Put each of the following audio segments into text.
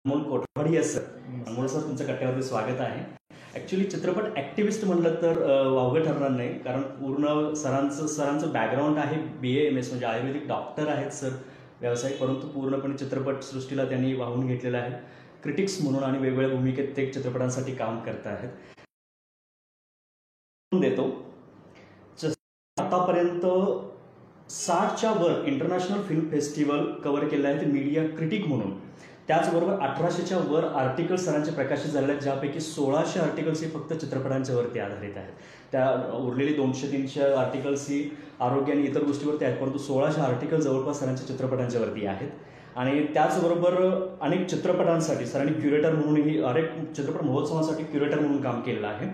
अमोल कोठवाडी आहे sir. Amol sir, तुमचं कट्ट्यावरती स्वागत आहे. ॲक्च्युली चित्रपट ॲक्टिव्हिस्ट म्हणलं तर वावगं ठरणार नाही, कारण पूर्ण सरांचं बॅकग्राऊंड आहे BA-MS, म्हणजे आयुर्वेदिक डॉक्टर आहेत सर व्यावसायिक, परंतु पूर्णपणे चित्रपटसृष्टीला त्यांनी वाहून घेतलेलं आहे. क्रिटिक्स म्हणून आणि वेगवेगळ्या भूमिकेत ते चित्रपटांसाठी काम करत आहेत. देतो आतापर्यंत 60च्या वर इंटरनॅशनल फिल्म फेस्टिवल कव्हर केले आहेत मीडिया क्रिटिक म्हणून. त्याचबरोबर 1800च्या वर आर्टिकल्स सरांचे प्रकाशित झालेले आहेत, ज्यापैकी 1600 आर्टिकल्स ही फक्त चित्रपटांच्या वरती आधारित आहेत. त्या उरलेली 200-300 आर्टिकल्स ही आरोग्य आणि इतर गोष्टीवरती आहेत, परंतु 1600 आर्टिकल जवळपास सरांच्या चित्रपटांच्या वरती आहेत. आणि त्याचबरोबर अनेक चित्रपटांसाठी सरांनी क्युरेटर म्हणूनही, अनेक चित्रपट महोत्सवांसाठी क्युरेटर म्हणून काम केलेलं आहे.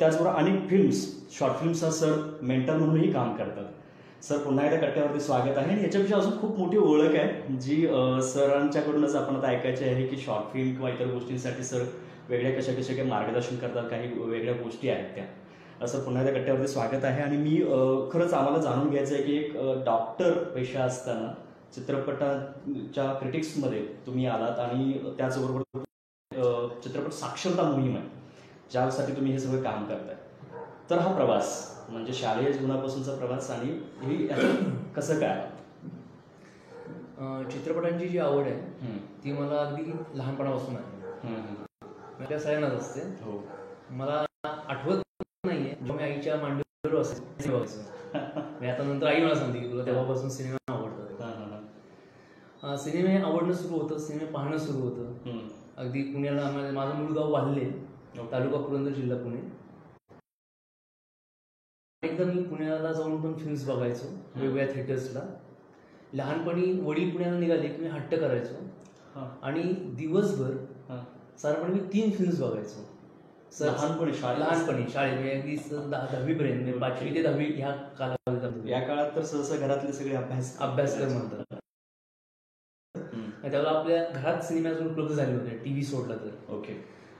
त्याचबरोबर अनेक फिल्म्स, शॉर्ट फिल्म्सचा सर मेंटर म्हणूनही काम करतात. सर, पुन्हा एकदा कट्ट्यावरती स्वागत आहे. आणि याच्यापेक्षा अजून खूप मोठी ओळख आहे जी सरांच्याकडूनच आपण आता ऐकायची आहे, की शॉर्ट फिल्म किंवा इतर गोष्टींसाठी सर वेगळ्या कशा काही मार्गदर्शन करतात, काही वेगळ्या गोष्टी आहेत त्या. सर, पुन्हा एकदा कट्ट्यावरती स्वागत आहे. आणि मी खरंच आम्हाला जाणून घ्यायचं आहे की एक डॉक्टर पेशा असताना चित्रपटाच्या क्रिटिक्समध्ये तुम्ही आलात, आणि त्याचबरोबर चित्रपट साक्षरता मोहीम आहे ज्यासाठी तुम्ही हे सगळं काम करताय. तर हा प्रवास म्हणजे शालेय जीवनापासूनचा प्रवास, आणि हे कसं काय? चित्रपटांची जी आवड आहे ती मला अगदी लहानपणापासून आहे. त्या सगळ्यांनाच असते. हो. मला आठवत नाहीये जेव्हा मी आईच्या मांडीवर असेल बघायचं. आता नंतर आई मला सांगते की तुला तेव्हापासून सिनेमा आवडतात. सिनेमे आवडणं सुरू होतं, सिनेमे पाहणं सुरू होतं. अगदी पुण्याला माझं मूळ गाव वाल्हे, तालुका पुरंदर, जिल्हा पुणे. एकदा मी पुण्याला जाऊन पण फिल्म्स बघायचो वेगवेगळ्या थिएटर्सला. लहानपणी वडील पुण्याला निघाले की मी हट्ट करायचो आणि दिवसभर साधारणपणे मी 3 फिल्म्स बघायचो. लहानपणी शाळेत अगदी 10वी-पर्यंत, 5वी ते 10वी ह्या कालावधीत. या काळात तर सहसा घरातले सगळे अभ्यासक्रम म्हणतात. त्यावेळेला आपल्या घरात सिनेमा अजून उपलब्ध झाले होते, TV सोडला तर. ओके.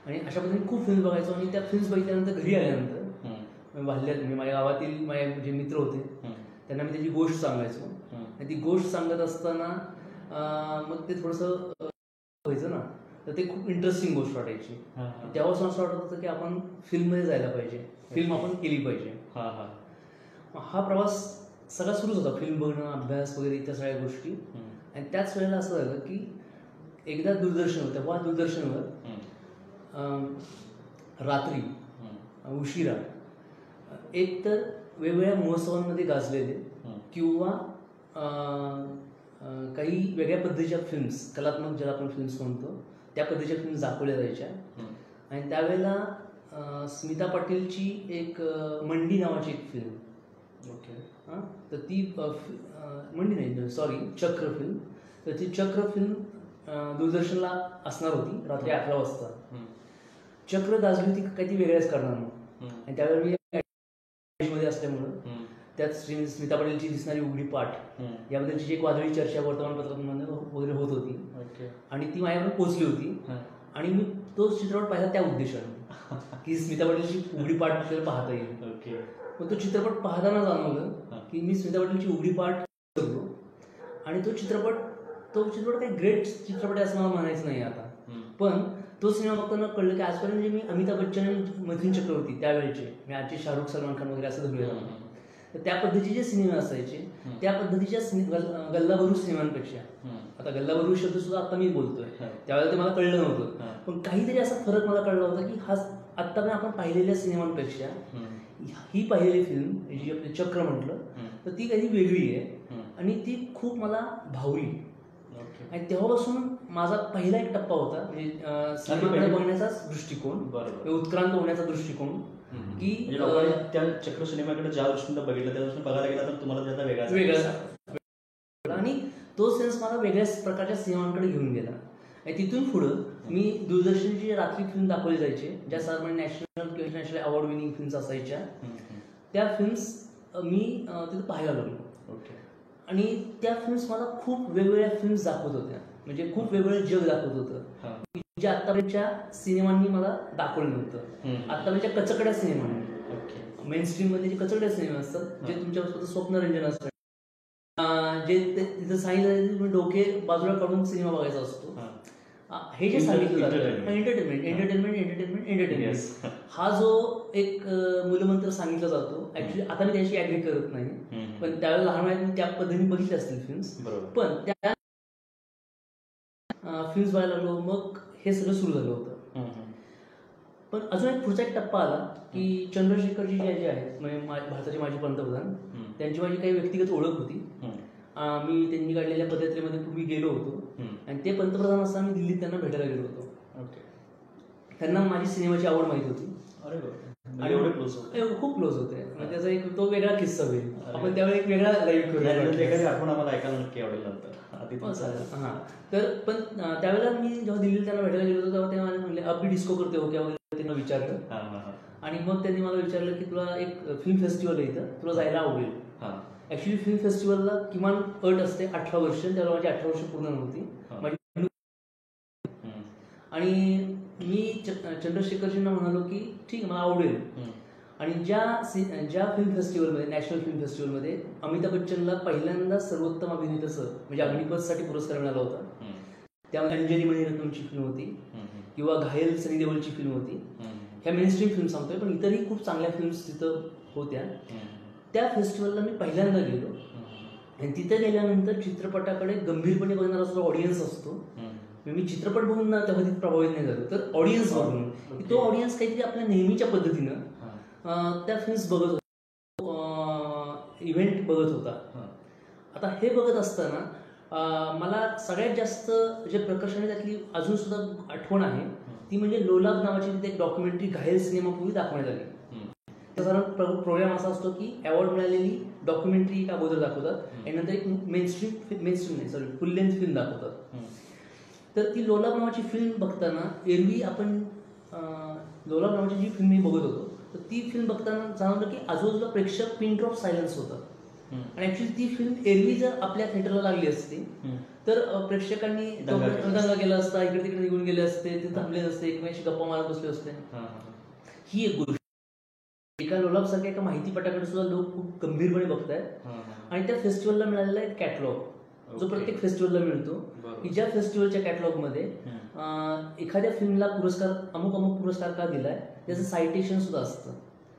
आणि अशा पद्धतीने खूप फिल्म्स बघायचो. आणि त्या फिल्म्स बघितल्यानंतर घरी आल्यानंतर वाल्ह्यात माझ्या गावातील माझे जे मित्र होते त्यांना मी त्याची गोष्ट सांगायचो. आणि ती गोष्ट सांगत असताना मग ते थोडंसं व्हायचं ना, तर ते खूप इंटरेस्टिंग गोष्ट वाटायची. तेव्हापासून असं वाटत होतं की आपण फिल्ममध्ये जायला पाहिजे, फिल्म आपण केली पाहिजे. हा प्रवास सगळा सुरूच होता, फिल्म बघणं, अभ्यास वगैरे त्या सगळ्या गोष्टी. आणि त्याच वेळेला असं झालं की एकदा दूरदर्शन तेव्हा दूरदर्शनवर रात्री उशिरा एक तर वेगवेगळ्या महोत्सवांमध्ये गाजलेले किंवा काही वेगळ्या पद्धतीच्या फिल्म्स, कलात्मक ज्याला आपण फिल्म्स म्हणतो, त्या पद्धतीच्या फिल्म्स दाखवल्या जायच्या. आणि त्यावेळेला स्मिता पाटीलची एक मंडी नावाची एक फिल्म, तर ती मंडी नाही, सॉरी, चक्र फिल्म. तर ती चक्र फिल्म दूरदर्शनला असणार होती रात्री 11 वाजता. चक्र गाजली होती काही ती वेगळ्याच कारणानं. आणि त्यावेळी मी मध्ये असल्यामुळं त्यात स्मिता पाटीलची दिसणारी उघडी पाठ याबद्दलची एक वादळी चर्चा वर्तमानपत्रांमध्ये वगैरे होत होती. आणि ती माझ्याकडे पोहोचली होती. आणि मी तो चित्रपट पाहिला त्या उद्देशाने की स्मिता पाटीलची उघडी पाठ आपल्याला पाहता येईल. पण तो चित्रपट पाहताना जाणवलं की मी स्मिता पाटीलची उघडी पाठ बघलो. आणि तो चित्रपट काही ग्रेट चित्रपट आहे असं मला म्हणायचं नाही आता. पण तो सिनेमा बघताना कळलं की आजपर्यंत जे मी अमिताभ बच्चन आणि मिथुन चक्रवर्ती त्यावेळेचे, मी आजचे शाहरुख, सलमान खान वगैरे असं धरूया, तर त्या पद्धतीचे सिनेमे असायचे. त्या पद्धतीच्या गल्लाभरू सिनेमांपेक्षा, आता गल्लाभरू शब्द सुद्धा आता मी बोलतोय, त्यावेळेला ते मला कळलं नव्हतं, पण काहीतरी असा फरक मला कळला होता की हा आता आपण पाहिलेल्या सिनेमांपेक्षा ही पाहिलेली फिल्म जी आपली चक्र म्हटलं तर ती काही वेगळी आहे आणि ती खूप मला भावली. आणि तेव्हापासून माझा पहिला एक टप्पा होता म्हणजे सिनेमाकडे बघण्याचा दृष्टिकोन, उत्क्रांत होण्याचा दृष्टिकोन, की त्या चक्र सिनेमाकडे ज्या दृष्टीने बघितलं त्या दृष्टीने बघायला गेला तर तुम्हाला त्याचा वेगळा. आणि तो सेन्स मला वेगळ्याच प्रकारच्या सिनेमांकडे घेऊन गेला. आणि तिथून पुढं मी दूरदर्शनची रात्री फिल्म दाखवली जायचे, ज्या साधारण नॅशनल किंवा इंटरनॅशनल अवॉर्ड विनिंग फिल्म्स असायच्या, त्या फिल्म्स मी तिथं पाहायला लागलो. आणि त्या फिल्म्स मला खूप वेगवेगळ्या फिल्म्स दाखवत होत्या, म्हणजे खूप वेगवेगळं जग दाखवत होतं जे आत्तापर्यंतच्या सिनेमांनी मला दाखवलं नव्हतं. आत्तापर्यंतच्या कचकड्या सिनेमांनी, मेन स्ट्रीम मध्ये जे कचकड्या सिनेमा असतात जे तुमच्या स्वप्नरंजन असतात, जे तिथं सांगितलं डोके बाजूला काढून सिनेमा बघायचा असतो, हे जे सांगितलं जातं Entertainment. एंटरटेनमेंट हा जो एक मूलमंत्र सांगितला जातो, ऍक्च्युली आता मी त्याशी ऍग्री करत नाही, पण त्यावेळेला लहान वयात मी त्या पद्धतीने बघितले असतील फिल्म्स, पण त्या फिल्म्स बघायला लागलो, मग हे सगळं सुरू झालं होतं. पण अजून एक पुढचा एक टप्पा आला की चंद्रशेखरजी जे आहेत म्हणजे भारताचे माजी पंतप्रधान, त्यांची माझी काही व्यक्तिगत ओळख होती. मी त्यांनी काढलेल्या पदयात्रेमध्ये पूर्वी गेलो होतो आणि ते पंतप्रधान असताना मी दिल्लीत त्यांना भेटायला गेलो होतो. त्यांना माझी सिनेमाची आवड माहिती होती. खूप क्लोज होते. त्याचा एक तो वेगळा किस्सा होईल, आपण त्यावेळी एक वेगळा लाईव्ह करूया, आठवण आम्हाला ऐकायला नक्की आवडेल नंतर. हां, तर पण त्यावेळेला मी जेव्हा दिल्लीत त्यांना भेटायला गेलो होतो तेव्हा ते मला म्हणले अभी डिस्को करते हो क्या वगैरे त्यांना विचारलं. आणि मग त्यांनी मला विचारलं की तुला एक फिल्म फेस्टिवल आहे इथं, तुला जायला आवडेल. ऍक्च्युली फिल्म फेस्टिवलला किमान अट असते 18 वर्ष, त्याला माझी 18 वर्ष पूर्ण नव्हती माझी. आणि मी चंद्रशेखरजींना म्हणालो की ठीक आहे मला आवडेल. आणि ज्या फिल्म फेस्टिवलमध्ये, नॅशनल फिल्म फेस्टिवलमध्ये अमिताभ बच्चनला पहिल्यांदा सर्वोत्तम अभिनेताचं म्हणजे अग्निपथसाठी पुरस्कार मिळाला होता. त्यामध्ये अंजली मणिरत्नमची फिल्म होती किंवा घायल सनी देओलची फिल्म होती. ह्या मेन स्ट्रीम फिल्म सांगतोय, पण इतरही खूप चांगल्या फिल्म्स तिथं होत्या. त्या फेस्टिवलला मी पहिल्यांदा गेलो आणि तिथे गेल्यानंतर चित्रपटाकडे गंभीरपणे बघणारा जो ऑडियन्स असतो, मी चित्रपट बघून ना तेव्हा तिथे प्रभावित नाही झालो, तर ऑडियन्स बघून तो ऑडियन्स काहीतरी आपल्या नेहमीच्या पद्धतीनं त्या फिल्म्स बघत होता, इव्हेंट बघत होता. आता हे बघत असताना मला सगळ्यात जास्त जे प्रकर्षाने त्यातली अजून सुद्धा आठवण आहे ती म्हणजे लोलाब नावाची तिथे एक डॉक्युमेंटरी घायल सिनेमापूर्वी दाखवण्यात आली. प्रोग्राम असा असतो की अवॉर्ड मिळालेली डॉक्युमेंटरी एक अगोदर दाखवतात आणि नंतर एक फुल लेंथ फिल्म दाखवतात. तर ती लोलाब नावाची फिल्म बघताना एरवी आपण लोलाब नावाची जी फिल्म मी बघत होतो तर ती फिल्म बघताना जाणवलं की आजूबाजूला प्रेक्षक पिन ड्रॉप सायलन्स होतं. आणि ऍक्च्युली ती फिल्म एरवी जर आपल्या थिएटरला लागली असती तर प्रेक्षकांनी दंगा केला असता, इकडे तिकडे निघून गेले असते, ते थांबले असते, एकमेकांशी गप्पा मारत बसले असते. ही एक गोष्ट. एका लोलाब सारख्या एका माहितीपटाकडे सुद्धा लोक खूप गंभीरपणे बघतायत. आणि त्या फेस्टिवलला मिळालेला एक कॅटलॉग जो प्रत्येक फेस्टिवलला मिळतो, की ज्या फेस्टिवलच्या कॅटलॉगमध्ये एखाद्या फिल्मला पुरस्कार अमुक अमुक पुरस्कार का दिलाय त्याचं सायटेशन सुद्धा असतं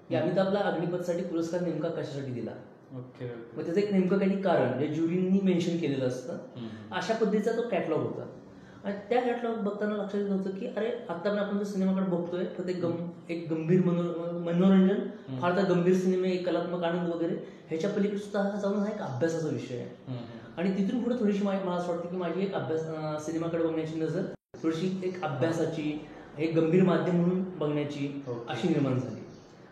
की अमिताभला अग्निपथसाठी पुरस्कार नेमका कशासाठी दिला. मग त्याचं एक नेमकं काही कारण जे ज्युरींनी मेन्शन केलेलं असतं, अशा पद्धतीचा तो कॅटलॉग होता. आणि त्या कॅटलॉग बघताना लक्षात येत होतं की अरे आता पण आपण जो सिनेमाकडे बघतोय तर ते एक गंभीर मनोरंजन, फार तर गंभीर सिनेमे, एक कलात्मक आनंद वगैरे ह्याच्या पलीकडे सुद्धा जाऊन हा एक अभ्यासाचा विषय आहे. आणि तिथून पुढे थोडीशी मला असं वाटतं की माझी एक अभ्यास सिनेमाकडे बघण्याची नजर थोडीशी एक अभ्यासाची, एक गंभीर माध्यम म्हणून बघण्याची अशी निर्माण झाली.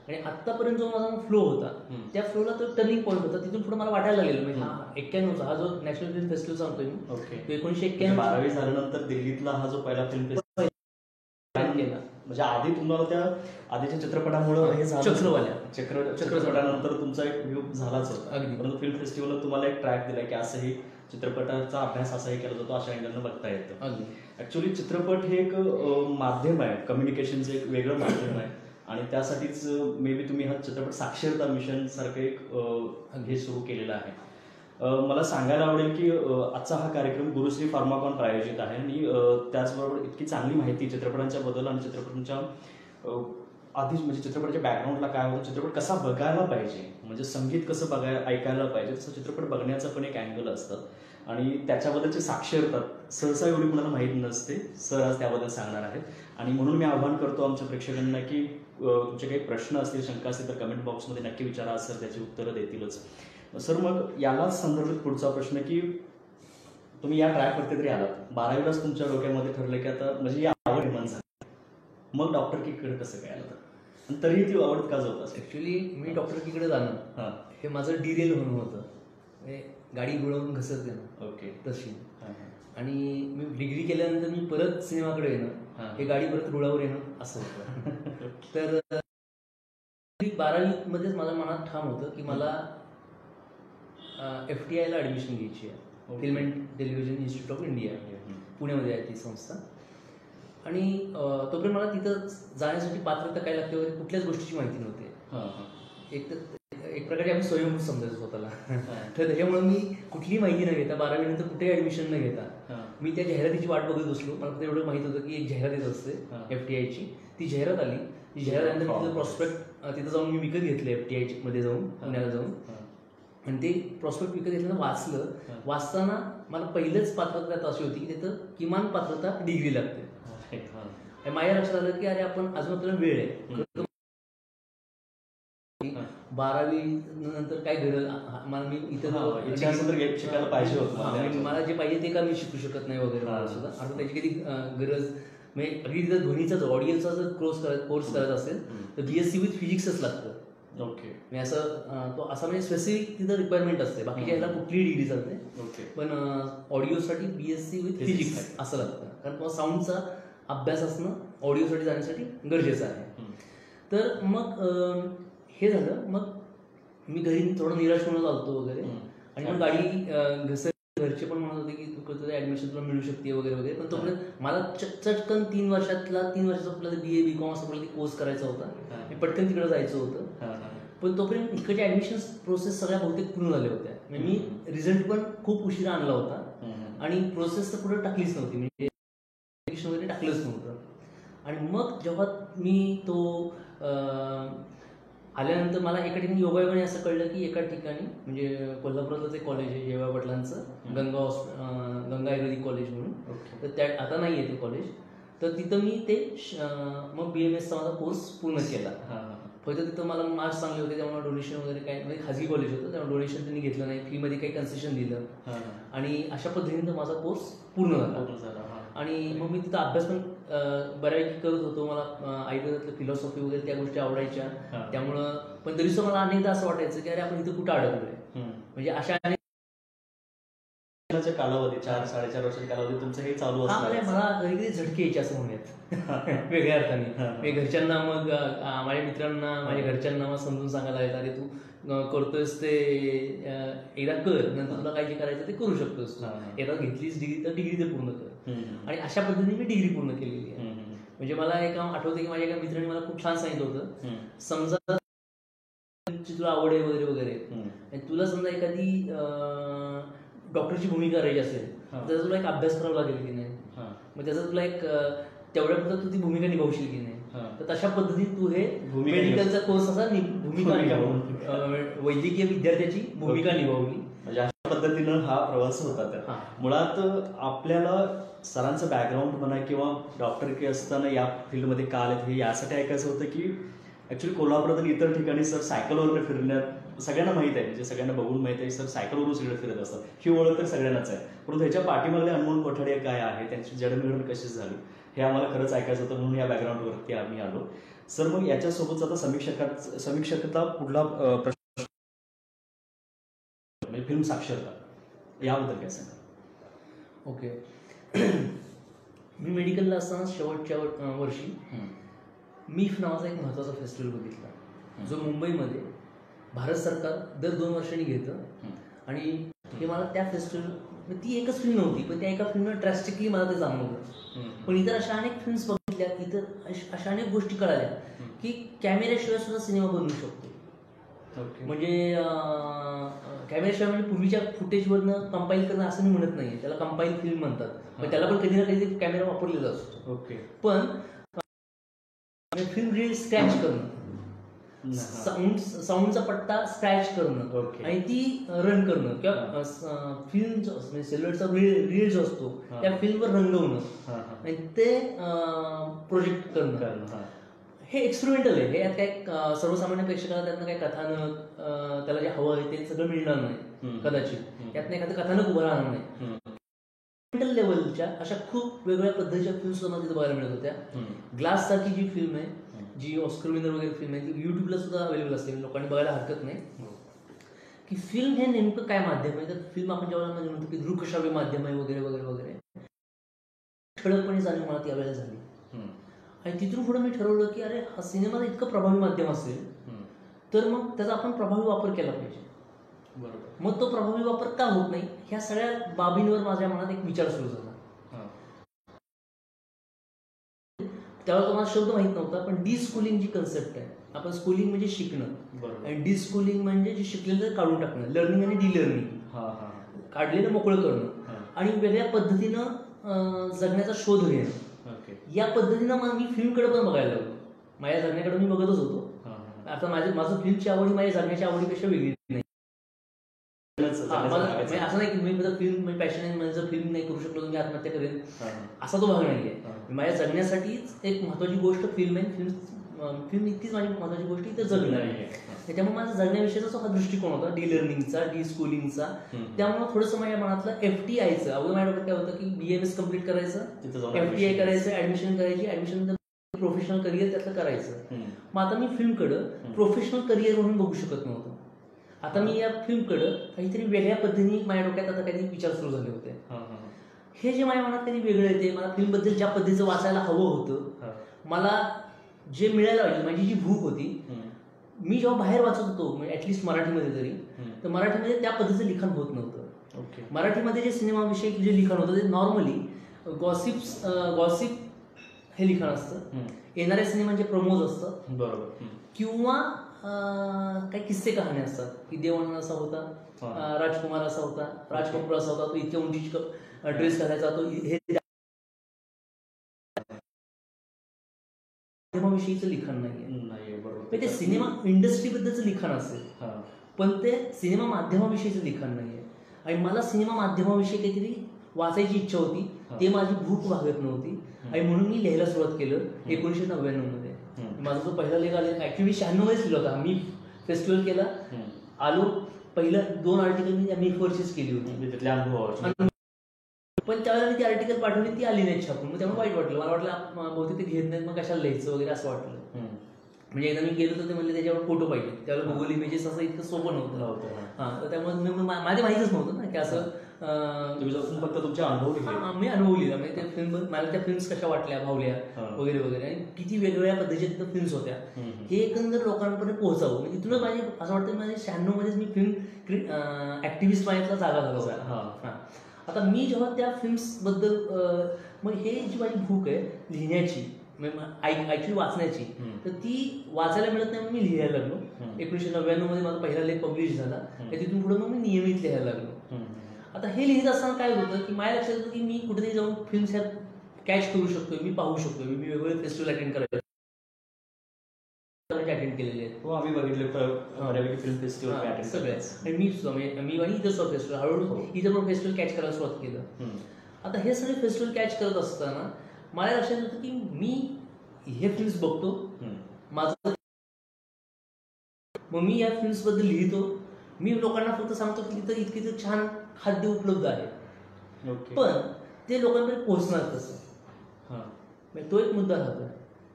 आणि आतापर्यंत जो माझा फ्लो होता त्या फ्लोला तो टर्निंग पॉईंट होता. तिथून पुढे मला वाटायला लागलेलं म्हणजे 91चा हा जो नॅशनल फिल्म फेस्टिवल सांगतोय मी, 1991 12वी झाल्यानंतर दिल्लीतला हा जो पहिला फिल्म फेस्टिवल केला, म्हणजे आधी तुम्हाला त्या आधीच्या चित्रपटामुळे हे चित्रपटानंतर तुमचा एक व्ह्यू झालाच होता. परंतु फिल्म फेस्टिवलला तुम्हाला एक ट्रॅक दिला की असंही चित्रपटाचा अभ्यास असाही केला जातो, अशा अँगलनं बघता येतं. ऍक्च्युली चित्रपट हे एक माध्यम आहे, कम्युनिकेशनचं एक वेगळं माध्यम आहे. आणि त्यासाठीच मे बी तुम्ही हा चित्रपट साक्षरता मिशन सारखं एक हे सुरू केलेलं आहे. मला सांगायला आवडेल की आजचा हा कार्यक्रम गुरुश्री फार्माकॉन प्रायोजित आहे आणि त्याचबरोबर इतकी चांगली माहिती चित्रपटांच्या बद्दल आणि चित्रपटांच्या आधीच म्हणजे चित्रपटाच्या बॅकग्राऊंडला काय होतं, चित्रपट कसा बघायला पाहिजे, म्हणजे संगीत कसं ऐकायला पाहिजे, तसं चित्रपट बघण्याचं पण एक अँगल असतं आणि त्याच्याबद्दलची साक्षरता सहसा एवढी कुणाला माहीत नसते. सर आज त्याबद्दल सांगणार आहेत. आणि म्हणून मी आवाहन करतो आमच्या प्रेक्षकांना की तुमचे काही प्रश्न असतील, शंका असतील तर कमेंट बॉक्समध्ये नक्की विचारा, सर त्याची उत्तरं देतीलच. सर मग यालाच संदर्भित पुढचा प्रश्न की तुम्ही या ट्रॅकवरती तरी आलात, 12वीलाच तुमच्या डोक्यामध्ये ठरलं की आता म्हणजे ही आवड निर्माण झाली, मग डॉक्टरकीकडे कसं काय आलं आणि तरीही ती आवड का जोपास? ऍक्च्युली मी डॉक्टरकीकडे जाणं हे माझं डिरेल होणं होतं, गाडी गुळवून घसरते ना तशी. आणि मी डिग्री केल्यानंतर मी परत सिनेमाकडे येणं, हे गाडी परत रुळावर येणं असं होतं. तर 12वी मध्येच माझ्या मनात ठाम होतं की मला FTIला ऍडमिशन घ्यायची आहे, film and television institute of India, पुण्यामध्ये आहे ती संस्था. आणि तोपर्यंत मला तिथं जाण्यासाठी पात्रता काय लागते वगैरे कुठल्याच गोष्टीची माहिती नव्हती. एक प्रकारे आम्ही स्वयंभूत समजायचो स्वतःला. तर त्याच्यामुळे मी कुठलीही माहिती न घेता 12वी नंतर कुठेही ऍडमिशन न घेता मी त्या जाहिरातीची वाट बघत बसलो. मला फक्त एवढं माहित होतं की एक जाहिरात येत असते FTIची. ती जाहिरात आली. ती जाहिरात आल्यानंतर तिथं प्रॉस्पेक्ट तिथं जाऊन मी विकत घेतलं FTI मध्ये जाऊन, पुण्याला जाऊन. आणि ते प्रॉस्पेक्ट विकत घेतल्यानं वाचलं. वाचताना मला पहिलेच पात्रता अशी होती की तिथं किमान पात्रता डिग्री लागते. माझ्या लक्षात आलं की अरे आपण अजून आपल्याला वेळ आहे. 12वी नंतर काय गरज मला, मी इथं शिकायला पाहिजे होतं, मला जे पाहिजे ते का मी शिकू शकत नाही वगैरे सुद्धा. आता त्याची कधी गरज म्हणजे अगदी तिथं ध्वनीचा ऑडिओचा जर कोर्स करायचा असेल तर BSc विथ फिजिक्सच लागतं. ओके. असं तो असा म्हणजे स्पेसिफिक तिथं रिक्वायरमेंट असते. बाकीच्या ह्याला कुठलीही डिग्री चालते, पण ऑडिओसाठी BSc विथ फिजिक्स असं लागतं. कारण तुम्हाला साऊंडचा अभ्यास असणं ऑडिओसाठी जाण्यासाठी गरजेचं आहे. तर मग हे झालं. मग मी घरी थोडं निराश म्हणून आलतो वगैरे. आणि मग गाडी घरचे पण म्हणत होते की तुझं ऍडमिशन तुला मिळू शकते वगैरे वगैरे. पण तोपर्यंत मला चटकन 3 वर्षाचा कुठला BA BCom असं कुठला कोर्स करायचा होता. मी पटकन तिकडे जायचं होतं. पण तोपर्यंत इकडच्या ऍडमिशन प्रोसेस सगळ्या बहुतेक पूर्ण झाल्या होत्या. मी रिझल्ट पण खूप उशिरा आणला होता आणि प्रोसेस तर पुढे टाकलीच नव्हती, म्हणजे ऍडमिशन वगैरे टाकलंच नव्हतं. आणि मग जेव्हा मी तो आल्यानंतर मला एका ठिकाणी योगायोगाने असं कळलं की एका ठिकाणी म्हणजे कोल्हापुरातलंच एक कॉलेज आहे जेव्हा पाटलांचं, गंगा आयुर्वेदिक कॉलेज म्हणून. तर त्या आता नाही आहे ते कॉलेज. तर तिथं मी ते मग BMSचा माझा कोर्स पूर्ण केला. फक्त तिथं मला मार्क्स चांगले होते त्यामुळे डोनेशन वगैरे काही, म्हणजे खाजगी कॉलेज होतं त्यामुळे डोनेशन त्यांनी घेतलं नाही, फीमध्ये काही कन्सेशन दिलं. आणि अशा पद्धतीने माझा कोर्स पूर्ण झाला. आणि मग मी तिथं अभ्यास पण बऱ्यापैकी करत होतो. मला आयुर्वेदातलं फिलॉसॉफी वगैरे त्या गोष्टी आवडायच्या. त्यामुळं पण तरीसुद्धा मला अनेकदा असं वाटायचं की अरे आपण इथं कुठं अडकलोय. म्हणजे अशा कालावधी 4-4.5 वर्षाच्या कालावधी तुमचं हे चालू असणार. मला कधी झटके यायचे असं म्हणूयात वेगळ्या अर्थाने. घरच्यांना मग माझ्या मित्रांना माझ्या घरच्यांना मग समजून सांगायला लागेल अरे तू करतोयस ते एकदा कर, नंतर तुला काय जे करायचं ते करू शकतोस. एकदा घेतलीस डिग्री तर डिग्री ते पूर्ण कर. आणि अशा पद्धतीने मी डिग्री पूर्ण केलेली आहे. म्हणजे मला एक आठवतं की माझ्या एका मित्राने मला खूप छान सांगितलं होतं, समजा तुला आवड आहे वगैरे वगैरे, तुला समजा एखादी डॉक्टरची भूमिका करायची असेल त्याचा तुला एक अभ्यास करावा लागेल की नाही, मग त्याचा तुला एक तेवढ्यापुरतं तू ती भूमिका निभावशील की नाही. तर तशा पद्धतीने तू हे मेडिकलचा कोर्स असा भूमिका वैद्यकीय विद्यार्थ्याची भूमिका निभावली. म्हणजे अशा पद्धतीनं हा प्रवास होता. तर मुळात आपल्याला सरांचं बॅकग्राऊंड म्हणा किंवा डॉक्टर की असताना या फील्डमध्ये का आले हे यासाठी ऐकायचं होतं की ऍक्च्युली कोल्हापुरात आणि इतर ठिकाणी सर सायकलवर फिरण्यात सगळ्यांना माहित आहे, म्हणजे सगळ्यांना बघून माहित आहे सर सायकलवरून सगळे फिरत असतात, ही ओळख तर सगळ्यांनाच आहे. परंतु ह्याच्या पाठीमागले अनमोल कोठाडे काय आहे, त्यांची जडणघडण कशी झाली हे आम्हाला खरंच ऐकायचं होतं, म्हणून या बॅकग्राऊंडवरती आम्ही आलो. सर मग याच्यासोबतच आता समीक्षकाचा पुढला प्रश्न म्हणजे फिल्म साक्षरता याबद्दल काय सांगा. ओके. मी मेडिकलला असताना शेवटच्या वर्षी मीफ नावाचा एक महत्त्वाचा फेस्टिवल बघितला जो मुंबईमध्ये भारत सरकार दर 2 वर्षांनी घेतं. आणि हे मला त्या फेस्टिवल, ती एकच फिल्म नव्हती पण त्या एका फिल्मनं ड्रॅस्टिकली मला ते जाणवलं. पण इतर अशा अनेक फिल्म्स बघितल्या, इतर अशा अनेक गोष्टी कळाल्या की कॅमेऱ्याशिवाय सुद्धा सिनेमा बनवू शकतो. म्हणजे कॅमेऱ्याशिवाय म्हणजे पूर्वीच्या फुटेजवरनं कंपाईल करणं असं मी म्हणत नाही, त्याला कंपाईल फिल्म म्हणतात, पण त्याला पण कधी ना कधी कॅमेरा वापरलेला असतो. पण फिल्म रील स्क्रॅच करणं, साऊंडचा पट्टा स्क्रॅच करणं आणि ती रन करणं किंवा फिल्म सेल्युलॉइडचा रील जो असतो त्या फिल्मवर रंगवणं आणि ते प्रोजेक्ट करणं, हे एक्सपेरिमेंटल आहे. हे यात काय सर्वसामान्य प्रेक्षकाला त्यातनं काही कथानक त्याला जे हवं आहे ते सगळं मिळणार नाही कदाचित, यातनं एखादं कथानक उभं राहणार नाही. एक्सपेरिमेंटल लेवलच्या अशा खूप वेगवेगळ्या पद्धतीच्या फिल्म्स सुद्धा तिथे बघायला मिळत होत्या. ग्लास सारखी जी फिल्म आहे, जी ऑस्कर विनर वगैरे फिल्म आहे, ती युट्यूबला सुद्धा अवेलेबल असते, लोकांनी बघायला हरकत नाही. की फिल्म हे नेमकं काय माध्यम आहे, तर फिल्म आपण जेव्हा म्हणतो की दृकश्राव्य माध्यम आहे वगैरे वगैरे वगैरे, ठळकपणे जाणीव मला त्यावेळेला झाली. आणि तिथून पुढे मी ठरवलं की अरे हा सिनेमा इतकं प्रभावी माध्यम असेल तर मग त्याचा आपण प्रभावी वापर केला पाहिजे. मग तो प्रभावी वापर का होत नाही, ह्या सगळ्या बाबींवर माझ्या मनात एक विचार सुरू झाला. त्यावेळेला तुम्हाला शब्द माहित नव्हता, पण डिस्कूलिंग जी कन्सेप्ट आहे, आपण स्कूलिंग म्हणजे शिकणं आणि डिस्कूलिंग म्हणजे जे शिकलेलं काढून टाकणं, लर्निंग आणि डिलर्निंग, काढलेलं मोकळं करणं आणि वेगळ्या पद्धतीनं जगण्याचा शोध घेणं, ओके. या पद्धतीनं मग मी फिल्मकडे पण बघायला लागलो. माझ्या जगण्याकडे मी बघतच होतो. आता माझं फिल्मची आवड ही माझ्या जगण्याच्या आवडीपेक्षा वेगळी नाही. म्हणजे असं नाही की मी फिल्म पॅशन आहे, म्हणजे जर फिल्म नाही करू शकलो तर मी आत्महत्या करेन, असा तो भाग नाहीये. माझ्या जगण्यासाठीच एक महत्वाची गोष्ट फिल्म आहे. फिल्म इतकीच माझी महत्वाची गोष्ट इथे जगणं आहे. त्याच्यामुळे माझा जगण्याविषयीचा हा दृष्टिकोन होता, डी लर्निंगचा, डी स्कूलिंगचा. त्यामुळे थोडंसं माझ्या मनातलं FTIचं अगोदर माझ्या डोक्यात काय होतं की BMS कम्प्लीट करायचं, FTI करायचं, ऍडमिशन करायची, ऍडमिशन प्रोफेशनल करिअर त्यातलं करायचं. मग आता मी फिल्मकडं प्रोफेशनल करिअर म्हणून बघू शकत नव्हतं. आता मी या फिल्मकडं काहीतरी वेगळ्या पद्धतीने माझ्या डोक्यात आता काहीतरी विचार सुरू झाले होते. हे जे माझ्या मनात काही वेगळं येते, मला फिल्मबद्दल ज्या पद्धतीचं वाचायला हवं होतं, मला जे मिळायला पाहिजे, माझी जी भूक होती, मी जेव्हा बाहेर वाचत होतो म्हणजे ऍटलिस्ट मराठीमध्ये तरी, तर मराठीमध्ये त्या पद्धतीचं लिखाण होत नव्हतं. मराठीमध्ये जे सिनेमाविषयी जे लिखाण होतं ते नॉर्मली गॉसिप हे लिखाण असतं, येणाऱ्या सिनेमांचे प्रमोज असतात, बरोबर, किंवा काही किस्से कहाणी असतात की देवानंद असा होता, राजकुमार असा होता, राज कपूर असा होता, तो इतक्या उंचीची ड्रेस घालायचा, तो हे सिनेमाविषयीचं लिखाण नाहीये. बरोबर, ते सिनेमा इंडस्ट्रीबद्दलचं लिखाण असेल, पण ते सिनेमा माध्यमाविषयीचं लिखाण नाहीये. आणि मला सिनेमा माध्यमाविषयी काहीतरी वाचायची इच्छा होती, ते माझी भूक भागत नव्हती, आणि म्हणून मी लिहायला सुरुवात केलं 1999 मध्ये. माझा जो पहिला लेख आला ऍक्च्युली 96 मध्येच लिहिला होता. मी फेस्टिवल केला, आलो, पहिलं 2 आर्टिकल मी MF केली होती, पण त्यावेळेला मी ती आर्टिकल पाठवली, ती आली नाही छापून. मग त्यामुळे वाईट वाटलं. मला वाटलं बहुतेक ते घेत नाहीत, मग कशाला लिहायचं वगैरे असं वाटलं. म्हणजे एकदा मी गेलो तर ते म्हणले त्याच्यावर फोटो पाहिजे, त्यावेळेला गुगल इमेजेस असं इतकं सोपं नव्हतं. तर त्यामुळे माझ्या माहितीच नव्हतं ना की असं फक्त तुमचे अनुभव लिहिले. मी अनुभव लिहिला. म्हणजे त्या फिल्म मला त्या फिल्म्स कशा वाटल्या, भावल्या वगैरे वगैरे, आणि किती वेगवेगळ्या पद्धतीच्या फिल्म्स होत्या हे एकंदर लोकांपर्यंत पोहोचावं. म्हणजे इथूनच माझी असं वाटतं माझ्या 96 मध्येच मी फिल्म ऍक्टिव्हिस्ट माझ्यातला जागा झाला होता. आता मी जेव्हा त्या फिल्म्स बद्दल मग हे जी माझी भूक आहे लिहिण्याची, ऍक्च्युली वाचण्याची, तर ती वाचायला मिळत नाही म्हणून मी लिहायला लागलो. 1999 मध्ये माझा पहिला लेख पब्लिश झाला. तिथून पुढे मग मी नियमित लिहायला लागलो. आता हे लिहित असताना काय होतं की माझ्या लक्षात येतं की मी कुठेतरी जाऊन फिल्म्स ह्या कॅच करू शकतोय, मी पाहू शकतोय. मी वेगवेगळे फेस्टिवल अटेंड करायचे, अटेंड केलेले आहेत. आम्ही बघितले फिल्म फेस्टिवल सगळे. आणि मी आणि इथं फेस्टिवल हळूहळू इथं पण फेस्टिवल कॅच करायला सुरुवात केलं. आता हे सगळे फेस्टिवल कॅच करत असताना मला लक्षात येतं की मी हे फिल्म्स बघतो, माझं मग मी या फिल्म्स बद्दल लिहितो. मी लोकांना फक्त सांगतो की इथं इतकी छान खाद्य उपलब्ध आहे, पण ते लोकांपर्यंत पोहोचणार कसं, तो एक मुद्दा राहतो.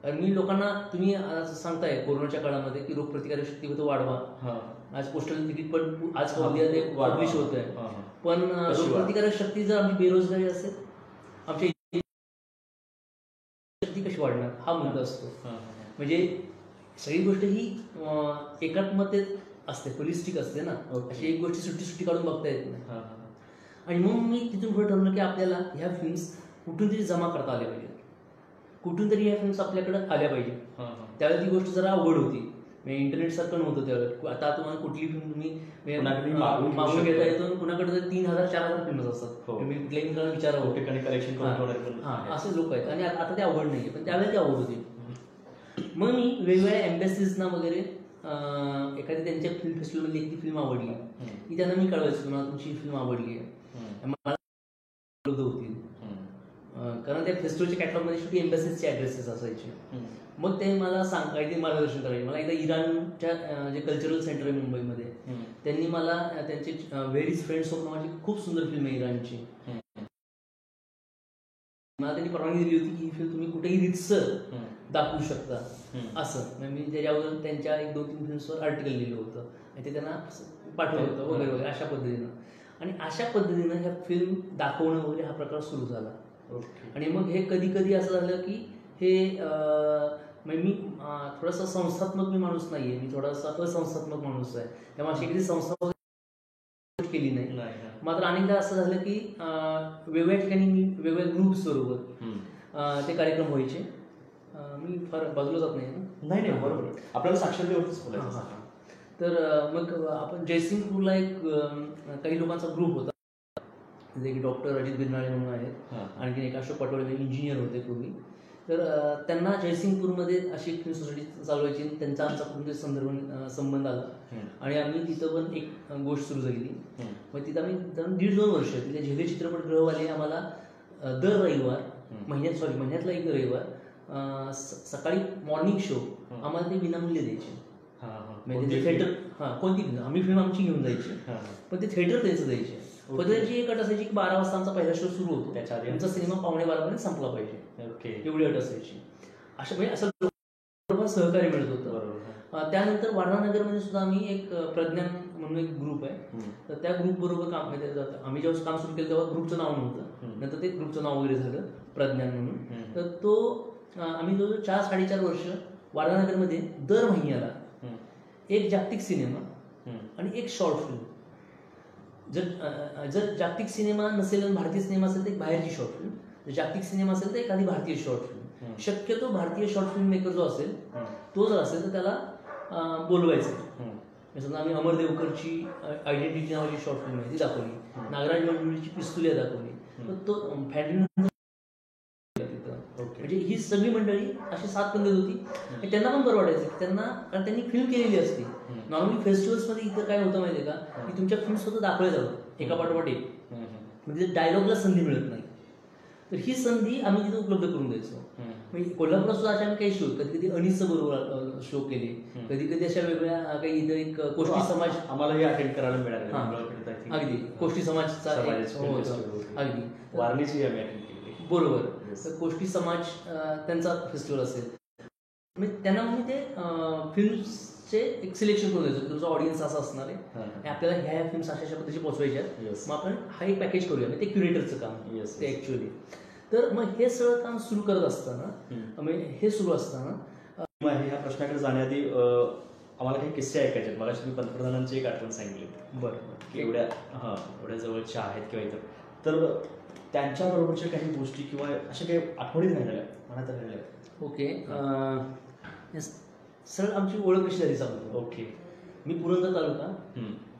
कारण मी लोकांना, तुम्ही सांगताय कोरोनाच्या काळामध्ये की रोगप्रतिकारक शक्ती वाढवा, आज पोस्टल तिकीट पण आज ते पब्लिश होत आहे, पण रोगप्रतिकारक शक्ती जर आमची बेरोजगारी असेल, आमची शक्ती कशी वाढणार, हा मुद्दा असतो. म्हणजे सगळी गोष्ट ही एकात्मतेत असते, होलिस्टिक असते ना. अशी एक गोष्ट सुट्टी काढून बघता येत नाही. आणि मग मी तिथून पुढे ठरवलं की आपल्याला ह्या फिल्म्स कुठून तरी जमा करता आल्या पाहिजेत, कुठून तरी ह्या फिल्म्स आपल्याकडे आल्या पाहिजे. त्यावेळेला ती गोष्ट जरा अवघड होती, म्हणजे इंटरनेट सारखं नव्हतं त्यावेळेला. आता तुम्हाला कुठली फिल्म तुम्ही मागून घेता येतो, कुणाकडे 3000-4000 फिल्म्स असतात, मी कुठल्याही मित्रांना विचारावं कलेक्शन असे लोक आहेत. आणि आता ते अवघड नाहीये, पण त्यावेळेला ती अवघड होती. मग मी वेगवेगळ्या एम्बॅसीजना वगैरे एखादी त्यांच्या फिल्म फेस्टिवलमध्ये एक फिल्म आवडली की त्यांना मी कळवायचं की मला तुमची फिल्म आवडली आहे, मला उपलब्ध होतील. कारण त्या फेस्टिवलच्या कॅटलॉगमध्ये शेवटी एम्बॅसीजचे ऍड्रेसेस असायचे. मग ते मला काहीतरी मार्गदर्शन करायचे. मला एकदा इराणच्या जे कल्चरल सेंटर आहे मुंबईमध्ये, त्यांनी मला त्यांचे व्हेरीज फ्रेंड्स ऑफ नावाची खूप सुंदर फिल्म आहे इराणची, मला त्यांनी परवानगी दिली होती की ही फिल्म तुम्ही कुठेही रितसर दाखवू शकता असं. मी त्याच्यावर त्यांच्या 1-2-3 फिल्म्सवर आर्टिकल लिहिलं होतं आणि ते त्यांना पाठवलं होतं वगैरे वगैरे अशा पद्धतीनं. आणि अशा पद्धतीनं ह्या फिल्म दाखवणं वगैरे हा प्रकार सुरू झाला. आणि मग हे कधी कधी असं झालं की हे म्हणजे मी थोडासा संस्थात्मक मी माणूस नाहीये, मी थोडासा असंस्थात्मक माणूस आहे, त्यामुळे अशी एखादी संस्था केली नाही. मात्र अनेकदा असं झालं की वेगवेगळ्या ठिकाणी मी वेगवेगळ्या ग्रुप्स बरोबर ते कार्यक्रम व्हायचे. मी फार बाजूला जात नाही. बरोबर, आपल्याला साक्षरतेवरतीच बोलायचं. तर मग आपण जयसिंगपूरला एक काही लोकांचा ग्रुप होता, तिथे एक डॉक्टर अजित बिरनाळे म्हणून आहेत, आणखी एक अशोक पटोळे इंजिनियर होते पूर्वी. तर त्यांना जयसिंगपूरमध्ये अशी एक फिल्म सोसायटी चालवायची, त्यांचा आमचा कुठून संबंध आला आणि आम्ही तिथं पण एक गोष्ट सुरू झाली. मग तिथं आम्ही 1.5-2 वर्ष तिथे झेले चित्रपटगृहवाले आम्हाला दर रविवार महिन्यातला एक रविवार सकाळी मॉर्निंग शो आम्हाला ते विनामूल्य द्यायचे. म्हणजे थिएटर कोणती फिल्म आम्ही फिल्म आमची घेऊन जायची, पण ते थिएटर त्यांचं द्यायचे. पण त्याची एक अट असायची की 12 वाजता आमचा पहिला शो सुरू होतो, त्याच्या आधी आमचा सिनेमा 11:15 पर्यंत संपला पाहिजे. एवढी अट असायची. अशा म्हणजे असं सहकार्य मिळत होतं. त्यानंतर वारणानगरमध्ये सुद्धा आम्ही एक प्रज्ञान म्हणून एक ग्रुप आहे, तर त्या ग्रुप बरोबर काम आम्ही जेव्हा काम सुरू केलं तेव्हा ग्रुपचं नाव नव्हतं, नंतर ते ग्रुपचं नाव वगैरे झालं प्रज्ञान म्हणून. तर तो आम्ही जवळजवळ 4-4.5 वर्ष वारणानगरमध्ये दर महिन्याला एक जागतिक सिनेमा आणि एक शॉर्ट फिल्म, जर जागतिक सिनेमा नसेल आणि भारतीय सिनेमा असेल तर एक बाहेरची शॉर्ट फिल्म, जर जागतिक सिनेमा असेल तर एखादी भारतीय शॉर्ट फिल्म, शक्यतो भारतीय शॉर्ट फिल्म मेकर जो असेल तो जर असेल तर त्याला बोलवायचं. समजा आम्ही अमर देवकरची आयडेंटिटी नावाची शॉर्ट फिल्म आहे ती दाखवली, नागराज मंजुळीची पिस्तुल्या दाखवली, तो फॅन्ड्री म्हणजे ही सगळी मंडळी अशी 7 पद्धत होती. त्यांना पण बरं वाटायचं त्यांना, कारण त्यांनी फिल्म केलेली असते. नॉर्मली फेस्टिवल्समध्ये इतर काय होतं माहितीये का, की तुमच्या फिल्म स्वतः दाखवल्या जातात एका पाठोपाठ एक, म्हणजे डायलॉगला संधी मिळत नाही. तर ही संधी आम्ही तिथे उपलब्ध करून द्यायचो. म्हणजे कोल्हापुरात सुद्धा अशा आम्ही काही शो, कधी कधी अनिसचं बरोबर शो केले, कधी कधी अशा वेगळ्या काही इथं एक कोष्टी समाज आम्हालाही अटेंड करायला मिळालं. अगदी कोष्टी समाजचा अगदी वारणीची आम्ही अटेंड केली बरोबर. तर कोष्टी समाज त्यांचा फेस्टिवल असेल, त्यांना मी ते फिल्मचे एक सिलेक्शन करून द्यायचो. तुमचा ऑडियन्स असा असणार आहे, आपल्याला ह्या फिल्म्स अशा पद्धतीचे पोहोचवायच्या, मग आपण हा एक पॅकेज करूया. ते क्युरेटरचं काम ते ऍक्च्युअली. तर मग हे सगळं काम सुरू करत असताना, हे सुरू असताना ह्या प्रश्नाकडे जाण्याआधी आम्हाला काही किस्से ऐकायचे. मला तुम्ही पंतप्रधानांची एक आठवण सांगितली. बरं, की एवढ्या जवळच्या आहेत किंवा इतर, तर त्यांच्याबरोबरच्या काही गोष्टी किंवा अशा काही आठवणी राहिल्या मनात राहिल्या? ओके, सर आमची ओळख कशी झाली सांगतो. ओके. मी पुरंदर तालुका,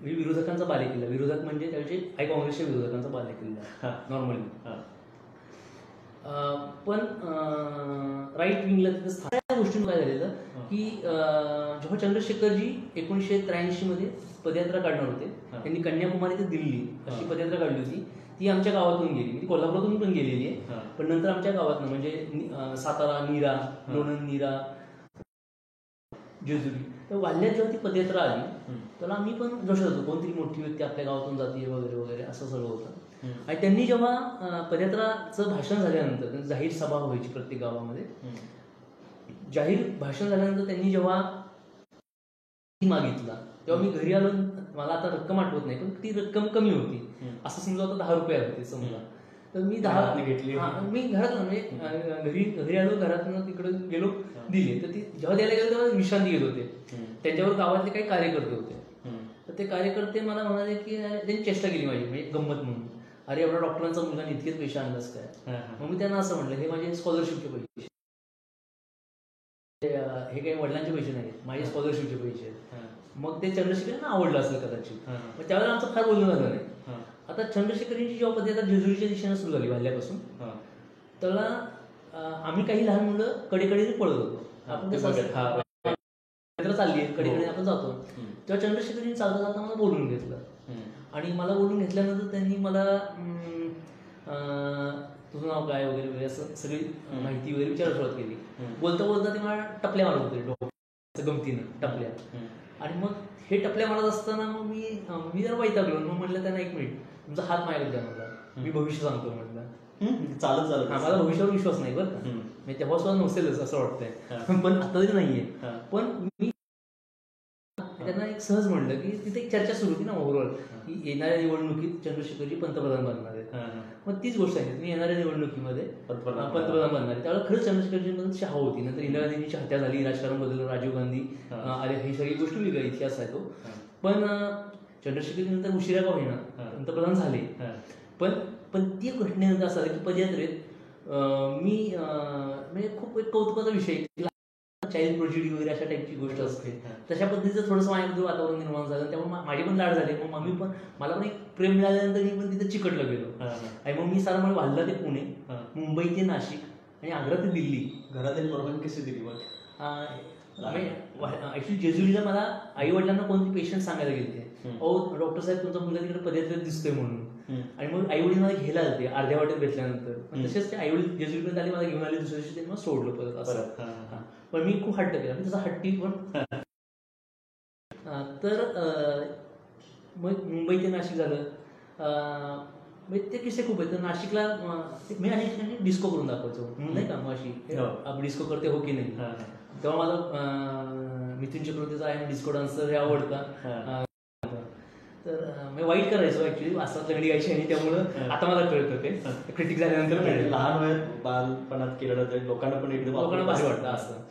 मी विरोधकांचा बालेकिल्ला, विरोधक म्हणजे त्याचे काँग्रेसच्या विरोधकांचा बालेकिल्ला नॉर्मली. पण राईट विंगला तिथं सगळ्या गोष्टी काय झालेलं की जेव्हा चंद्रशेखरजी 1983 मध्ये पदयात्रा काढणार होते, त्यांनी कन्याकुमारी ते दिल्ली अशी पदयात्रा काढली होती. ती आमच्या गावातून गेली, ती कोल्हापुरातून पण गेलेली आहे, पण नंतर आमच्या गावातनं म्हणजे सातारा, नीरा, लोणंद, नीरा, जेजुरी, तर वाल्ह्यात जेव्हा ती पदयात्रा आली तर आम्ही पण जोशात होतो, कोणतरी मोठी व्यक्ती आपल्या गावातून जाते वगैरे वगैरे असं सगळं होतं. आणि त्यांनी जेव्हा पदयात्राचं भाषण झाल्यानंतर, जाहीर सभा व्हायची प्रत्येक गावामध्ये, जाहीर भाषण झाल्यानंतर त्यांनी जेव्हा मागितला तेव्हा मी घरी आलो. मला आता रक्कम आठवत नाही, पण ती रक्कम कमी होती, असं समजा आता 10 रुपये होते समजा. तर मी 10 घेतली, मी घरात म्हणजे घरी आलो, घरातून तिकडे गेलो, दिले. तर ती जेव्हा द्यायला गेलो तेव्हा विश्रांती घेत होते, त्यांच्यावर गावातले काही कार्यकर्ते होते. तर ते कार्यकर्ते मला म्हणाले की त्यांनी चेष्टा केली माझी, म्हणजे गंमत म्हणून, अरे एवढा डॉक्टरांचा मुलगा इतकेच पैसे आणलास काय. मग मी त्यांना असं म्हटलं, हे माझे स्कॉलरशिपचे पैसे, हे काही वडिलांचे पैसे नाहीत, माझे स्कॉलरशिपचे पैसे आहेत. मग ते चंद्रशेखरांना आवडलं असेल कदाचित. मग त्यावेळेला आमचं फार बोलणं झालं नाही. आता चंद्रशेखरांची जेव्हा पदयात्रा जेजुरीच्या दिशेने सुरू झाली वाल्ह्यापासून, त्याला आम्ही काही लहान मुलं कडेकडे पळत होतो. आपण पदयात्रा चालली आहे, कडेकडे आपण जातो, तेव्हा चंद्रशेखरांनी चालता चालता मला बोलून घेतलं. आणि मला बोलून घेतल्यानंतर त्यांनी मला तुझं नाव काय वगैरे वगैरे असं सगळी माहिती वगैरे विचारायला सुरुवात केली. बोलता बोलता ते मला टपल्या मारत होते, डोक्याचं गमतीनं टपल्या. आणि मग हे टपल्या मारत असताना मग मी जरा वैतागलो. मग म्हटलं त्यांना, 1 मिनिट, तुमचा हात माझ्याकडे द्या, मला मी भविष्य सांगतो म्हटलं. चालत मला भविष्यावर विश्वास नाही बरं का, मी तेव्हा सुद्धा नसेलच असं वाटतंय, पण आता तरी नाहीये. पण मी त्यांना एक सहज म्हणलं की तिथे एक चर्चा सुरू होती ना ओव्हरऑल, की येणाऱ्या निवडणुकीत चंद्रशेखरजी पंतप्रधान बनणार आहेत. मग तीच गोष्ट आहे, मी येणाऱ्या निवडणुकीमध्ये पंतप्रधान बनणार आहे. त्यावेळेला खरंच चंद्रशेखरजींमध्ये चहा होती. नंतर इंदिरा गांधींची हत्या झाली, राजकारण बदललं, राजीव गांधी आले, ही सगळी गोष्ट वेगळा इतिहास आहे तो. पण चंद्रशेखरजी नंतर उशिरा का होईना पंतप्रधान झाले. पण ती घटनेनंतर असं झालं की पदयात्रेत मी म्हणजे खूप एक कौतुकाचा विषय, चाइल्ड प्रोजिडी वगैरे अशा टाईपची गोष्ट असते. हा. तशा पद्धतीचं थोडंसं माझ्यामध्ये वातावरण निर्माण झालं. त्यामुळे माझी पण लाड झाली. मग मम्मी पण मला पण एक प्रेम मिळाल्यानंतर मी पण तिथे चिकटलं गेलो. आणि मग मी सारा वाढला ते पुणे, मुंबई ते नाशिक आणि आग्रा ते दिल्ली. घरातील परवानगी कशी दिली मग? ऍक्च्युली जेजुरीला मला आई वडिलांना कोणते पेशंट सांगायला गेले, अहो डॉक्टर साहेब तुमचा मुलगा तिकडे पदयात्रेत दिसतोय म्हणून. आणि मग आई वडील मला घ्यायला आले अर्ध्या वाटेत भेटल्यानंतर. तसेच ते आई वडील जेजुरीपर्यंत आले, मला घेऊन आले, दुसऱ्या दिवशी त्यांनी मला सोडलं परत असं. पण मी खूप हट्ट केला, मी तसा हट्टी पण. तर मग मुंबई ते नाशिक झालं. ते किस्से खूप आहेत. तर नाशिकला मी अनेक ठिकाणी डिस्को करून दाखवायचो, नाही का, मग अशी डिस्को करते हो की नाही. तेव्हा मला मिथुन चक्रवर्तीचा आहे डिस्को डान्सर हे आवडता. तर मी वाईट करायचो ऍक्च्युली, वाचतात लंगडी गायची, आणि त्यामुळं आता मला कळतं ते क्रिटिक झाल्यानंतर. लहान वयात बालपणात केलं तर लोकांना पण एकदम भारी वाटतं असं.